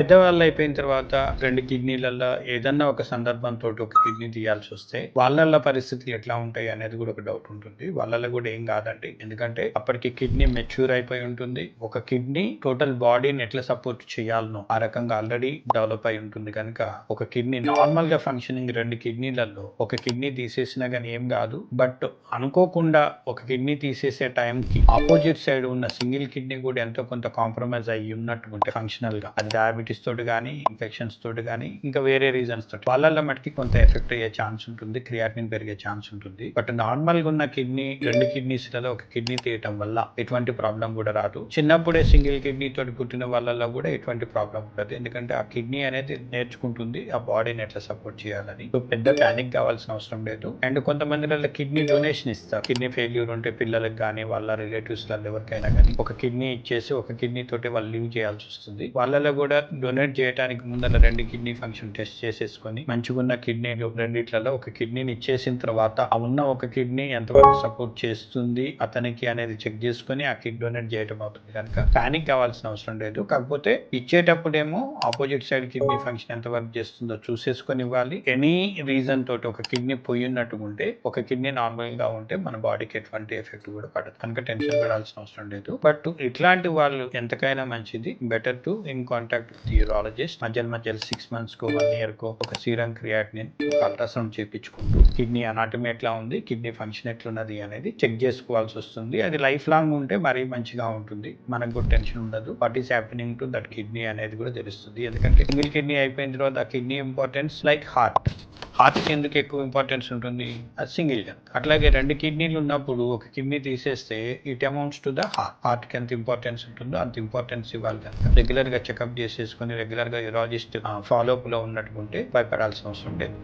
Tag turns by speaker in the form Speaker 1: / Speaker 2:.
Speaker 1: పెద్దవాళ్ళు అయిపోయిన తర్వాత 2 కిడ్నీలలో ఏదన్నా ఒక సందర్భంతో ఒక కిడ్నీ తీయాల్సి వస్తే వాళ్ళ పరిస్థితులు ఎట్లా ఉంటాయి అనేది కూడా ఒక డౌట్ ఉంటుంది. వాళ్ళలో కూడా ఏం కాదండి, ఎందుకంటే అప్పటికి కిడ్నీ మెచ్యూర్ అయిపోయి ఉంటుంది. ఒక కిడ్నీ టోటల్ బాడీని ఎట్లా సపోర్ట్ చేయాలనో ఆ రకంగా ఆల్రెడీ డెవలప్ అయి ఉంటుంది. కనుక ఒక కిడ్నీ నార్మల్ గా ఫంక్షనింగ్ 2 కిడ్నీలలో ఒక కిడ్నీ తీసేసినా కానీ ఏం కాదు. బట్ అనుకోకుండా ఒక కిడ్నీ తీసేసే టైంకి ఆపోజిట్ సైడ్ ఉన్న సింగిల్ కిడ్నీ కూడా ఎంతో కొంత కాంప్రమైజ్ అయ్యి ఉన్నట్టు ఫంక్షనల్ గా అది డయాబెటీస్ తోటి కానీ ఇన్ఫెక్షన్స్ తోటి కానీ ఇంకా వేరే రీజన్స్ తోటి వాళ్ళ మట్టికి కొంత ఎఫెక్ట్ అయ్యే ఛాన్స్ ఉంటుంది, క్రియాటినిన్ పెరిగే ఛాన్స్ ఉంటుంది. బట్ నార్మల్ గా ఉన్న కిడ్నీ 2 కిడ్నీస్ లలో ఒక కిడ్నీ తీయటం వల్ల ఎటువంటి ప్రాబ్లం కూడా రాదు. చిన్నప్పుడే సింగిల్ కిడ్నీ తోటి పుట్టిన వాళ్ళలో కూడా ఎటువంటి ప్రాబ్లం ఉండదు, ఎందుకంటే ఆ కిడ్నీ అనేది నేర్చుకుంటుంది ఆ బాడీని ఎట్లా సపోర్ట్ చేయాలని. పెద్ద ప్యానిక్ కావాల్సిన అవసరం లేదు. అండ్ కొంతమంది కిడ్నీ డొనేషన్ ఇస్తారు. కిడ్నీ ఫెయిల్యూర్ ఉంటే పిల్లలకు కానీ వాళ్ళ రిలేటివ్స్ ఎవరికైనా కానీ ఒక కిడ్నీ ఇచ్చేసి ఒక కిడ్నీ తోటి వాళ్ళు లివ్ చేయాల్సి వస్తుంది. వాళ్ళలో కూడా డొనేట్ చేయడానికి ముందర 2 కిడ్నీ ఫంక్షన్ టెస్ట్ చేసేసుకొని మంచిగున్న కిడ్నీ రెండిట్లలో ఒక కిడ్నీని ఇచ్చేసిన తర్వాత ఆ ఉన్న ఒక కిడ్నీ ఎంతవరకు సపోర్ట్ చేస్తుంది అతనికి అనేది చెక్ చేసుకుని ఆ కిడ్ డొనేట్ చేయడం అవుతుంది. కనుక ప్యానిక్ కావాల్సిన అవసరం లేదు. కాకపోతే ఇచ్చేటప్పుడేమో ఆపోజిట్ సైడ్ కిడ్నీ ఫంక్షన్ ఎంతవరకు చేస్తుందో చూసేసుకొని ఇవ్వాలి. ఎనీ రీజన్ తోటి ఒక కిడ్నీ పోయినట్టుగా ఉంటే ఒక కిడ్నీ నార్మల్ గా ఉంటే మన బాడీకి ఎటువంటి ఎఫెక్ట్ కూడా పడదు. కనుక టెన్షన్ పడాల్సిన అవసరం లేదు. బట్ ఇట్లాంటి వాళ్ళు ఎంతకైనా మంచిది better to in contact with urologist. మధ్యలో 6 months కో 1 year కో ఒక సీరం క్రియాటినిన్ ఒక అల్ట్రాసౌండ్ చేయించుకుంటూ కిడ్నీ అనాటమీ ఎట్లా ఉంది, కిడ్నీ ఫంక్షన్ ఎట్లున్నది అనేది చెక్ చేసుకోవాల్సి వస్తుంది. అది లైఫ్ లాంగ్ ఉంటే మరీ మంచిగా ఉంటుంది, మనకు కూడా టెన్షన్ ఉండదు. What is happening to that kidney అనేది కూడా తెలుస్తుంది. ఎందుకంటే సింగిల్ కిడ్నీ అయిపోయిన తర్వాత ఆ కిడ్నీ ఇంపార్టెన్స్ లైక్ హార్ట్కి ఎందుకు ఎక్కువ ఇంపార్టెన్స్ ఉంటుంది, అది సింగిల్ గా. అట్లాగే 2 కిడ్నీలు ఉన్నప్పుడు ఒక కిడ్నీ తీసేస్తే ఇట్ అమౌంట్స్ టు ద హార్ట్కి ఎంత ఇంపార్టెన్స్ ఉంటుందో అంత ఇంపార్టెన్స్ ఇవ్వాలి. కనుక రెగ్యులర్ గా చెకప్ చేసేసుకుని రెగ్యులర్ గా యూరాలజిస్ట్ ఫాలో అప్ లో ఉన్నట్టుకుంటే భయపడాల్సిన అవసరం లేదు.